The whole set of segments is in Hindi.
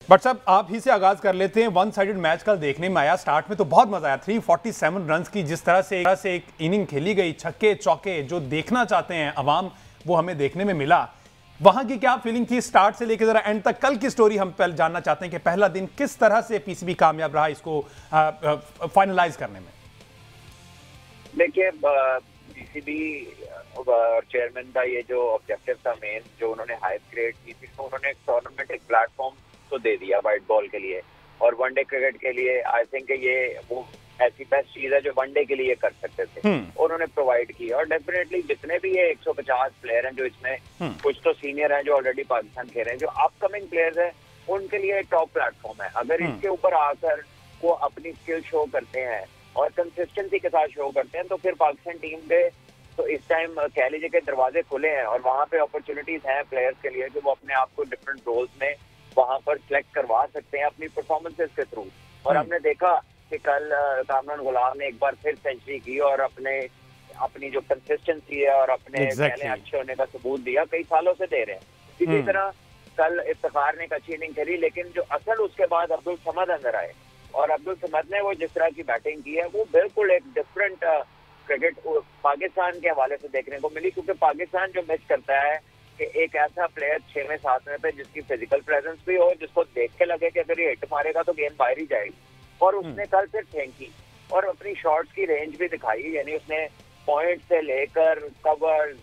बट साहब आप ही से आगाज कर लेते हैं। वन साइडेड मैच कल देखने में आया, स्टार्ट में तो बहुत मजा आया। 347 रन की जिस तरह से एक इनिंग खेली गई, छक्के चौके जो देखना चाहते हैं अवाम वो हमें देखने में मिला। वहां की क्या फीलिंग थी स्टार्ट से लेकर जरा एंड तक? कल की स्टोरी हम पहले जानना चाहते हैं कि पहला दिन किस तरह से पीसीबी कामयाब रहा इसको फाइनलाइज करने में। देखिए पीसीबी और चेयरमैन का ये जो ऑब्जेक्टिव था मेन, जो उन्होंने हाइप क्रिएट की थी, तो उन्होंने एक टूर्नामेंट एक प्लेटफॉर्म तो दे दिया वाइट बॉल के लिए और वनडे क्रिकेट के लिए। आई थिंक ये वो ऐसी बेस्ट चीज है जो वनडे के लिए कर सकते थे, उन्होंने प्रोवाइड की। और डेफिनेटली जितने भी ये 150 प्लेयर हैं जो इसमें, कुछ तो सीनियर हैं जो ऑलरेडी पाकिस्तान खेल रहे हैं, जो अपकमिंग प्लेयर्स हैं उनके लिए टॉप प्लेटफॉर्म है। अगर इसके ऊपर आकर वो अपनी स्किल शो करते हैं और कंसिस्टेंसी के साथ शो करते हैं तो फिर पाकिस्तान टीम के तो इस टाइम कह लीजिए कि दरवाजे खुले हैं और वहाँ पे अपॉर्चुनिटीज हैं प्लेयर्स के लिए कि वो अपने आप को डिफरेंट रोल्स में वहाँ पर सिलेक्ट करवा सकते हैं अपनी परफॉर्मेंसेस के थ्रू। और हमने देखा कि कल कामरान गुलाम ने एक बार फिर सेंचुरी की और अपनी जो कंसिस्टेंसी है और अपने पहले अच्छे होने का सबूत दिया, कई सालों से दे रहे हैं। इसी तरह कल इफ्तिखार ने एक अच्छी इनिंग खेली, लेकिन जो असल उसके बाद अब्दुल समद अंदर आए और अब्दुल समद ने वो जिस तरह की बैटिंग की है वो बिल्कुल एक डिफरेंट क्रिकेट पाकिस्तान के हवाले से देखने को मिली। क्योंकि पाकिस्तान जो मिस करता है कि एक ऐसा प्लेयर 6वें 7वें पे जिसकी फिजिकल प्रेजेंस भी हो, जिसको देख के लगे कि अगर ये हिट मारेगा तो गेंद बाहर ही जाएगी। और उसने कल फिर फेंकी और अपनी शॉट्स की रेंज भी दिखाई, यानी उसने पॉइंट से लेकर कवर,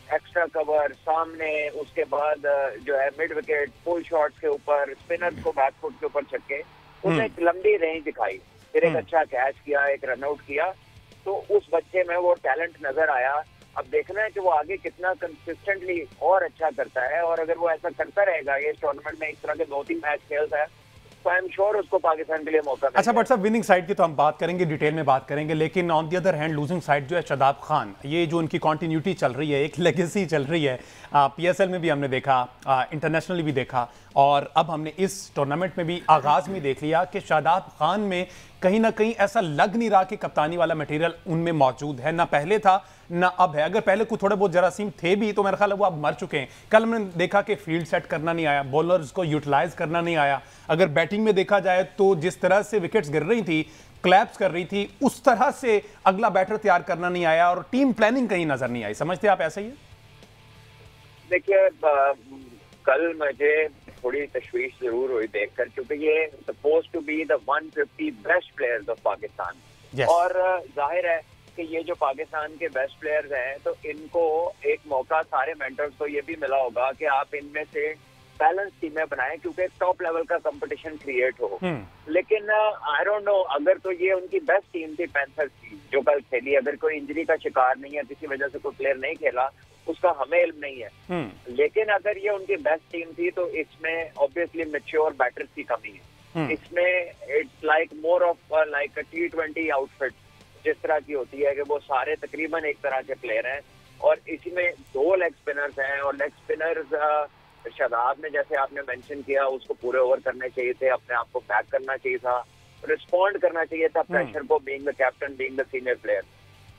एक्स्ट्रा कवर, सामने, उसके बाद जो है मिड विकेट, फुल शॉट्स के ऊपर, स्पिनर्स को बैक फुट के ऊपर छक्के, उसने एक लंबी रेंज दिखाई, फिर एक अच्छा कैच किया, एक रनआउट किया। तो उस बच्चे में वो टैलेंट नजर आया। अब देखना है कि वो आगे कितना कंसिस्टेंटली और अच्छा करता है, और अगर वो ऐसा करता रहेगा, ये टूर्नामेंट में इस तरह के 2-3 मैच खेलता है, तो आई एम श्योर उसको पाकिस्तान के लिए मौका मिलेगा। अच्छा बट साहब विनिंग साइड की तो हम बात करेंगे, डिटेल में बात करेंगे, लेकिन on the other hand losing side जो है शादाब खान, ये जो उनकी कंटिन्यूटी चल रही है, एक लेगेसी चल रही है। पीएसएल में भी हमने देखा, इंटरनेशनली भी देखा, और अब हमने इस टूर्नामेंट में भी आगाज में देख लिया कि शादाब खान में कहीं ना कहीं ऐसा लग नहीं रहा कि कप्तानी वाला मटेरियल उनमें मौजूद है। ना पहले था ना अब है। अगर पहले कुछ थोड़े बहुत जरासीम थे भी तो मेरा ख्याल है वो अब मर चुके हैं। कल हमने देखा कि फील्ड सेट करना नहीं आया, बॉलर्स को यूटिलाइज करना नहीं आया। अगर बैटिंग में देखा जाए तो जिस तरह से विकेट्स गिर रही थी, क्लैप्स कर रही थी, उस तरह से अगला बैटर तैयार करना नहीं आया और टीम प्लानिंग कहीं नजर नहीं आई। समझते आप ऐसा ही है? देखिए कल मुझे थोड़ी तशवीश जरूर हुई देखकर, क्योंकि ये suppose to be the 150 best players of Pakistan. और जाहिर है कि ये जो पाकिस्तान के बेस्ट प्लेयर्स हैं तो इनको एक मौका सारे मेंटर्स को ये भी मिला होगा कि आप इनमें से बैलेंस टीमें बनाएं, क्योंकि एक टॉप लेवल का कंपटीशन क्रिएट हो। लेकिन आई डोंट नो, अगर तो ये उनकी बेस्ट टीम थी पैंथर्स की जो कल खेली, अगर कोई इंजरी का शिकार नहीं है, किसी वजह से कोई प्लेयर नहीं खेला, उसका हमें इल्म नहीं है। लेकिन अगर ये उनकी बेस्ट टीम थी तो इसमें ऑब्वियसली मैच्योर बैटर्स की कमी है। इसमें it's like more of like a T20 outfit जिस तरह की होती है कि वो सारे तकरीबन एक तरह के प्लेयर हैं, और इसमें 2 लेग स्पिनर्स हैं, और लेग स्पिनर्स शादाब ने, जैसे आपने मेंशन किया, उसको पूरे ओवर करने चाहिए थे, अपने आप को बैक करना चाहिए था, रिस्पॉन्ड करना चाहिए था प्रेशर को, being the captain, being the senior player.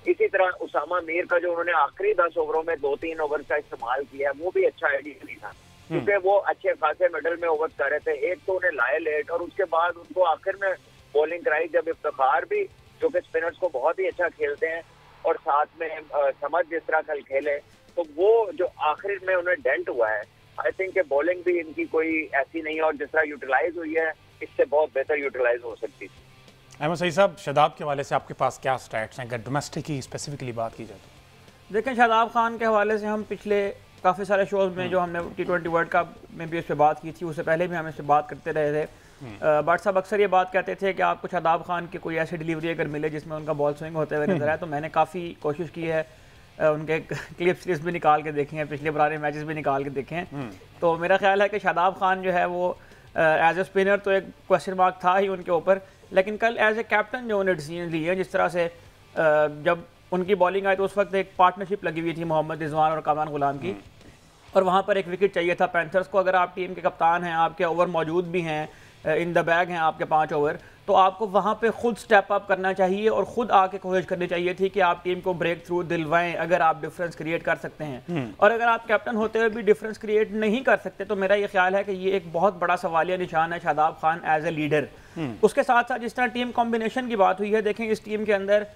इसी तरह उसामा मीर का जो उन्होंने आखिरी 10 ओवरों में 2-3 ओवर का इस्तेमाल किया, वो भी अच्छा आइडिया नहीं था, क्योंकि वो अच्छे खासे मिडल में ओवर कर रहे थे। एक तो उन्हें लाए लेट और उसके बाद उनको आखिर में बॉलिंग कराई, जब इफ्तिखार भी जो कि स्पिनर्स को बहुत ही अच्छा खेलते हैं और साथ में समझ जिस तरह कल खेले, तो वो जो आखिर में उन्हें डेंट हुआ है, आई थिंक बॉलिंग भी इनकी कोई ऐसी नहीं है, और जिस तरह यूटिलाइज हुई है इससे बहुत बेहतर यूटिलाइज हो सकती थी। अहमद सईद साहब, शादाब के हवाले से आपके पास क्या स्टैट्स हैं अगर डोमेस्टिक की स्पेसिफिकली बात की जाए तो? देखें, शादाब खान के हवाले से हम पिछले काफ़ी सारे शोज़ में जो हमने T20 वर्ल्ड कप में भी इस पर बात की थी, उससे पहले भी हम इस पर बात करते रहे थे। बट साहब अक्सर ये बात कहते थे कि आपको शादाब खान की कोई ऐसी डिलीवरी अगर मिले जिसमें उनका बॉल स्विंग होते हुए नजर आए, तो मैंने काफ़ी कोशिश की है, उनके क्लिप सीरीज भी निकाल के देखे हैं, पिछले पुराने मैचेस भी निकाल के देखे हैं। तो मेरा ख्याल है कि शादाब खान जो है वो एज ए स्पिनर तो एक क्वेश्चन मार्क था ही उनके ऊपर, लेकिन कल एज ए कैप्टन जो उन्होंने डिसीजन लिए, जिस तरह से जब उनकी बॉलिंग आई तो उस वक्त एक पार्टनरशिप लगी हुई थी मोहम्मद रिजवान और कामरान गुलाम की, और वहाँ पर एक विकेट चाहिए था पैंथर्स को। अगर आप टीम के कप्तान हैं, आपके ओवर मौजूद भी हैं, इन द बैग हैं आपके 5 ओवर, तो आपको वहाँ पे खुद स्टेप अप करना चाहिए और खुद आके कोशिश करनी चाहिए थी कि आप टीम को ब्रेक थ्रू दिलवाएं अगर आप डिफरेंस क्रिएट कर सकते हैं। और अगर आप कैप्टन होते हुए भी डिफरेंस क्रिएट नहीं कर सकते तो मेरा ये ख्याल है कि ये एक बहुत बड़ा सवालिया निशान है Shadab Khan as a leader. उसके साथ साथ जिस तरह टीम कॉम्बिनेशन की बात हुई है, देखें इस टीम के अंदर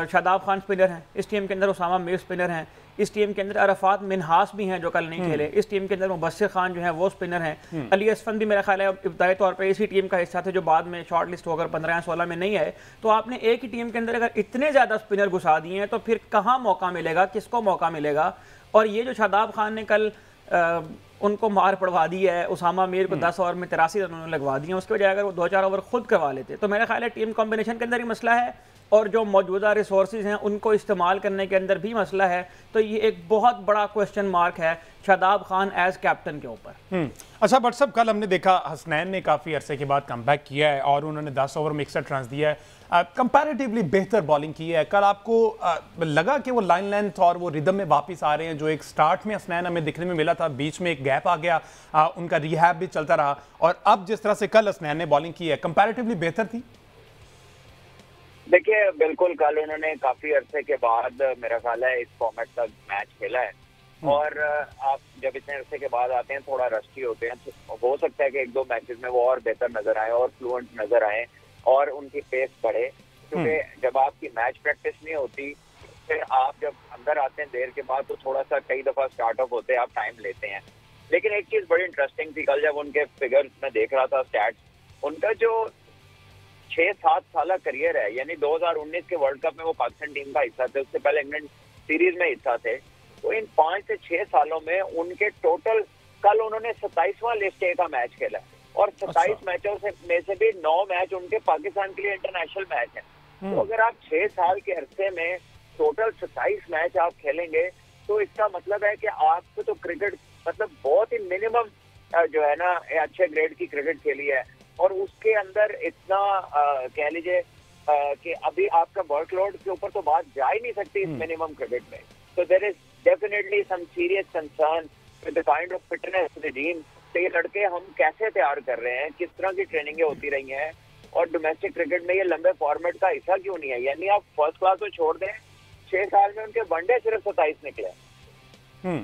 शादाब खान स्पिनर हैं, इस टीम के अंदर उसामा मीर स्पिनर हैं, इस टीम के अंदर अरफात मिनहास भी हैं जो कल नहीं खेले, इस टीम के अंदर मुबस्सिर खान जो है वो स्पिनर हैं, अली असफन भी मेरा ख्याल है इब्तदाई तौर पर इसी टीम का हिस्सा थे जो बाद में शॉर्ट लिस्ट होकर 15 या 16 में नहीं आए। तो आपने एक ही टीम के अंदर अगर इतने ज़्यादा स्पिनर घुसा दिए हैं तो फिर कहाँ मौका मिलेगा, किसको मौका मिलेगा? और ये जो शादाब खान ने कल उनको मार पड़वा दी है, उसामा मीर को 10 ओवर में 83 रन उन्होंने लगवा दिए, उसके बजाय अगर वो 2-4 ओवर खुद करवा लेते तो मेरा ख्याल है टीम कॉम्बिनेशन के अंदर ही मसला है और जो मौजूदा रिसोर्सेज हैं उनको इस्तेमाल करने के अंदर भी मसला है। तो ये एक बहुत बड़ा क्वेश्चन मार्क है शादाब खान एज कैप्टन के ऊपर। अच्छा बट साहब, कल हमने देखा हसनैन ने काफ़ी अरसे के बाद कमबैक किया है और उन्होंने 10 ओवर में 61 रन दिया है, कंपैरेटिवली बेहतर बॉलिंग की है। कल आपको लगा कि वो लाइन लेंथ और वो रिदम में वापस आ रहे हैं? जो एक स्टार्ट में हसनैन हमें दिखने में मिला था, बीच में एक गैप आ गया, उनका रिहैब भी चलता रहा, और अब जिस तरह से कल हसनैन ने बॉलिंग की है कंपैरेटिवली बेहतर थी? देखिए बिल्कुल, कल उन्होंने काफी अरसे के बाद मेरा ख्याल है इस फॉर्मेट का मैच खेला है, और आप जब इतने अरसे के बाद आते हैं थोड़ा रस्टी होते हैं, तो हो सकता है कि 1-2 मैचेस में वो और बेहतर नजर आए और फ्लुएंट नजर आए और उनकी पेस बढ़े, क्योंकि जब आपकी मैच प्रैक्टिस नहीं होती फिर आप जब अंदर आते हैं देर के बाद तो थोड़ा सा कई दफा स्टार्ट ऑफ होते हैं, आप टाइम लेते हैं। लेकिन एक चीज बड़ी इंटरेस्टिंग थी कल, जब उनके फिगर्स में देख रहा था, स्टैट्स, उनका जो 6-7 साल करियर है, यानी 2019 के वर्ल्ड कप में वो पाकिस्तान टीम का हिस्सा थे, उससे पहले इंग्लैंड सीरीज में हिस्सा थे, तो इन 5 से 6 सालों में उनके टोटल, कल उन्होंने 27वां लिस्ट ए का मैच खेला और 27 मैचों में से भी 9 मैच उनके पाकिस्तान के लिए इंटरनेशनल मैच है। तो अगर आप 6 साल के अरसे में टोटल 27 मैच आप खेलेंगे तो इसका मतलब है कि आपको तो क्रिकेट मतलब बहुत ही मिनिमम जो है ना अच्छे ग्रेड की क्रिकेट खेली है, और उसके अंदर इतना कह लीजिए कि अभी आपका वर्कलोड के ऊपर तो बात जा ही नहीं सकती इस मिनिमम क्रिकेट में। तो there is definitely some serious concern with the kind of fitness regime. तो ये लड़के हम कैसे तैयार कर रहे हैं, किस तरह की ट्रेनिंगें होती रही हैं, और डोमेस्टिक क्रिकेट में ये लंबे फॉर्मेट का हिस्सा क्यों नहीं है? यानी आप फर्स्ट क्लास में छोड़ दें, 6 साल में उनके वनडे सिर्फ 27 निकले।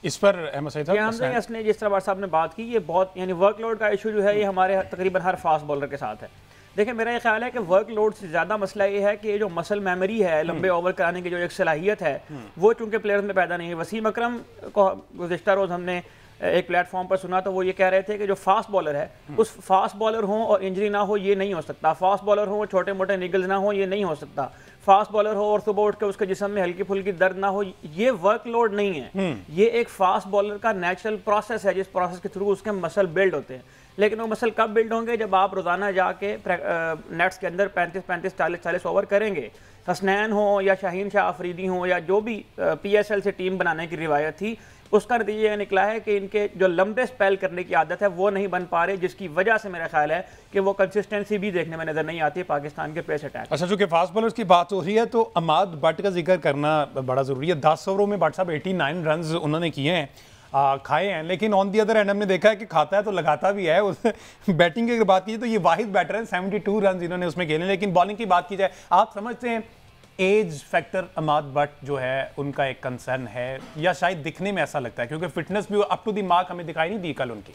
इस पर अहमद सईद साहब ने जिस तरह साहब ने बात की, ये बहुत यानी वर्कलोड का इशू जो है ये हमारे तकरीबन हर फास्ट बॉलर के साथ है। देखिए मेरा ये ख्याल है कि वर्कलोड से ज़्यादा मसला ये है कि जो मसल मेमोरी है, लंबे ओवर कराने की जो एक सलाहियत है वो चूंकि प्लेयर्स में पैदा नहीं है। वसीम अकरम को गुज़िश्ता रोज़ हमने एक प्लेटफॉर्म पर सुना तो वो ये कह रहे थे कि जो फास्ट बॉलर है उस फास्ट बॉलर हो और इंजरी ना हो ये नहीं हो सकता, फास्ट बॉलर हो छोटे मोटे निगल्स ना हो ये नहीं हो सकता, फास्ट बॉलर हो और सुबह उठ के उसके जिस्म में हल्की फुल्की दर्द ना हो, ये वर्कलोड नहीं है। ये एक फास्ट बॉलर का नेचुरल प्रोसेस है जिस प्रोसेस के थ्रू उसके मसल बिल्ड होते हैं। लेकिन वो मसल कब बिल्ड होंगे? जब आप रोजाना जाके नेट्स के अंदर 35-35 40-40 ओवर करेंगे। हसनैन हो या शाहीन शाह अफरीदी हो या जो भी PSL से टीम बनाने की रिवायत थी, उसका नतीजा यह निकला है कि इनके जो लंबे स्पेल करने की आदत है वो नहीं बन पा रहे, जिसकी वजह से मेरा ख्याल है कि वो कंसिस्टेंसी भी देखने में नजर नहीं आती पाकिस्तान के पेस अटैक। अच्छा, चूंकि फास्ट बॉलर्स की बात हो रही है तो अमाद भट्ट का जिक्र करना बड़ा जरूरी है। 10 ओवरों में भट्ट साहब 89 रन उन्होंने किए हैं, खाए हैं, लेकिन ऑन दी अदर एंड हमने देखा है कि खाता है तो लगाता भी है। उस बैटिंग की अगर बात की तो ये वाहिद बैटर है, 72 रन इन्होंने उसमें खेले। लेकिन बॉलिंग की बात की जाए, आप समझते हैं एज फैक्टर अमाद भट्ट जो है उनका एक कंसर्न है, या शायद दिखने में ऐसा लगता है क्योंकि फिटनेस भी अप टू द मार्क हमें दिखाई नहीं दी कल उनकी?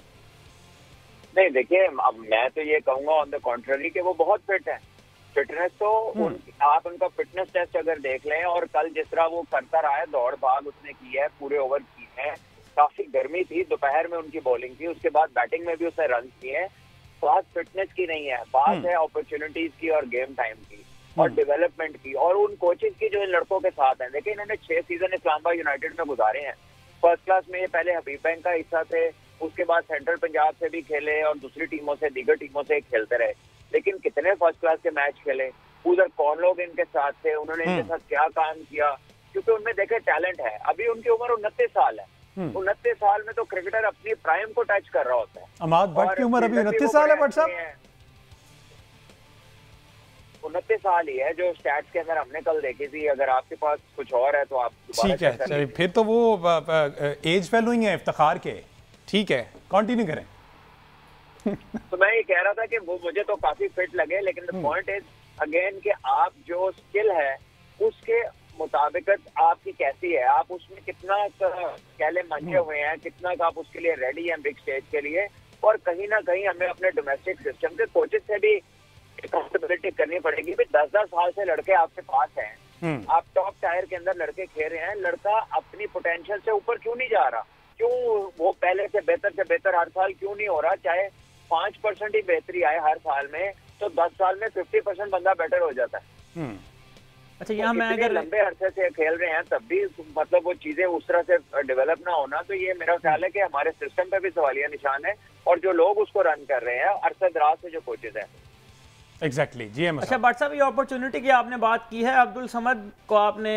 नहीं देखिए, अब मैं तो ये कहूंगा ऑन द कॉन्ट्ररी कि वो बहुत फिट है। फिटनेस तो आप उनका फिटनेस टेस्ट अगर देख लें, और कल जिस तरह वो करता रहा है, दौड़ भाग उसने की है, पूरे ओवर की है, काफी गर्मी थी, दोपहर में उनकी बॉलिंग थी, उसके बाद बैटिंग में भी उसने रन किए हैं। बात फिटनेस की नहीं है, बात है अपॉर्चुनिटीज की और गेम टाइम की और डेवलपमेंट की और उन कोचेज की जो इन लड़कों के साथ हैं। देखिए इन्होंने 6 सीजन इस्लामाबाद यूनाइटेड में गुजारे हैं। फर्स्ट क्लास में ये पहले हबीब बैंक का हिस्सा थे, उसके बाद सेंट्रल पंजाब से भी खेले और दूसरी टीमों से, दीगर टीमों से खेलते रहे। लेकिन कितने फर्स्ट क्लास के मैच खेले, उधर कौन लोग इनके साथ थे, उन्होंने इनके साथ क्या काम किया, क्योंकि उनमें देखे टैलेंट है। अभी उनकी उम्र 29 साल है। 29 साल में तो क्रिकेटर अपनी प्राइम को टच कर रहा होता है। अमाद भट्ट की उम्र अभी 29 साल है भट्ट साहब? 29 साल ही है जो स्टैट्स के अंदर हमने कल देखी थी। अगर आपके पास कुछ और है तो आप ठीक है, चलिए फिर तो वो एज फेलोइंग है इफ्तिखार के। ठीक है, कंटिन्यू करें। तो मैं ये कह रहा था कि वो मुझे तो काफी फिट लगे, लेकिन द पॉइंट इज अगेन कि आप जो स्किल है उसके मुताबिक आपकी कैसी है, आप उसमें कितना कह ले मंचे हुए हैं, कितना का आप उसके लिए रेडी हैं बिग स्टेज के लिए। और कहीं ना कहीं हमें अपने डोमेस्टिक सिस्टम के कोचेस से भी अकाउंटेबिलिटी करनी पड़ेगी। 10-10 साल से लड़के आपके पास हैं, आप टॉप टायर के अंदर लड़के खेल रहे हैं, लड़का अपनी पोटेंशियल से ऊपर क्यों नहीं जा रहा, क्यों वो पहले से बेहतर हर साल क्यों नहीं हो रहा। चाहे 5% ही बेहतरी आए हर साल में, तो 10 साल में 50% बंदा बेटर हो जाता है। अच्छा, यहाँ मैं अगर लंबे अरसे से खेल रहे हैं तब भी मतलब वो चीजें उस तरह से डेवलप ना होना, तो ये मेरा ख्याल है कि हमारे सिस्टम पे भी सवालिया निशान है, और जो लोग उसको रन कर रहे हैं अरसे दराज से जो कोचेज हैं। एग्जैक्टली जी। अच्छा भट्ट साहब, ये अपॉर्चुनिटी की आपने बात की है, अब्दुल समद को आपने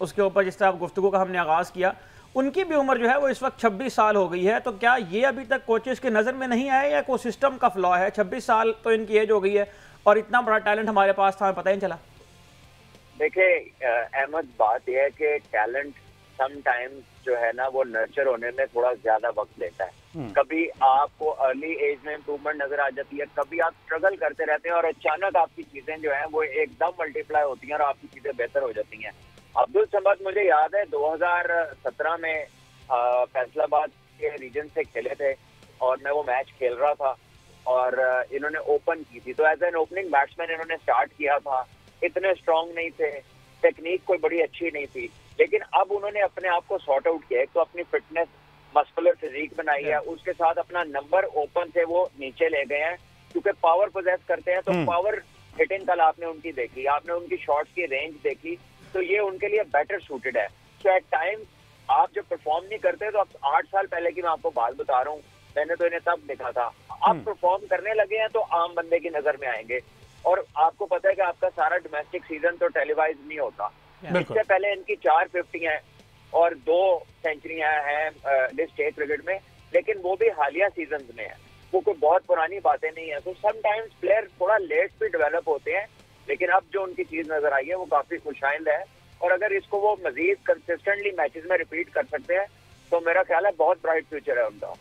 उसके ऊपर जिस तरह गुफ्तगू का हमने आगाज़ किया, उनकी भी उम्र जो है वो इस वक्त 26 साल हो गई है, तो क्या ये अभी तक कोचेस के नज़र में नहीं आए या कोई सिस्टम का फ्लॉ है? 26 साल तो इनकी एज हो गई है और इतना बड़ा टैलेंट हमारे पास था, हमें पता ही नहीं चला। देखिए अहमद, बात यह है कि टैलेंट समटाइम्स जो है ना वो नर्चर होने में थोड़ा ज्यादा वक्त लेता है। कभी आपको अर्ली एज में इम्प्रूवमेंट नजर आ जाती है, कभी आप स्ट्रगल करते रहते हैं और अचानक आपकी चीजें जो है वो एकदम मल्टीप्लाई होती हैं और आपकी चीजें बेहतर हो जाती हैं। अब्दुल समद मुझे याद है 2017 में फैसलाबाद के रीजन से खेले थे और मैं वो मैच खेल रहा था और इन्होंने ओपन की थी, तो एज एन ओपनिंग बैट्समैन इन्होंने स्टार्ट किया था। इतने स्ट्रांग नहीं थे, टेक्निक कोई बड़ी अच्छी नहीं थी, लेकिन अब उन्होंने अपने आप को सॉर्ट आउट किया। एक तो अपनी फिटनेस, मस्कुलर फिजिक बनाई है, उसके साथ अपना नंबर ओपन से वो नीचे ले गए हैं, क्योंकि पावर पोजेस करते हैं, तो पावर हिटिंग कल आपने उनकी देखी, आपने उनकी शॉट्स की रेंज देखी, तो ये उनके लिए बेटर सूटेड है। सो एट टाइम्स आप जब परफॉर्म नहीं करते, तो अब 8 साल पहले की मैं आपको बात बता रहा हूँ, मैंने तो इन्हें तब देखा था, आप परफॉर्म करने लगे हैं तो आम बंदे की नजर में आएंगे। और आपको पता है कि आपका सारा डोमेस्टिक सीजन तो टेलीवाइज नहीं होता। इससे पहले इनकी 450 हैं और 2 सेंचुरियां हैं स्टेट क्रिकेट में, लेकिन वो भी हालिया सीजन में है, वो कोई बहुत पुरानी बातें नहीं है। तो समटाइम्स प्लेयर थोड़ा लेट भी डेवलप होते हैं, लेकिन अब जो उनकी चीज नजर आई है वो काफी खुशाइंद है, और अगर इसको वो मजीद कंसिस्टेंटली मैचेस में रिपीट कर सकते हैं तो मेरा ख्याल है बहुत ब्राइट फ्यूचर है उनका।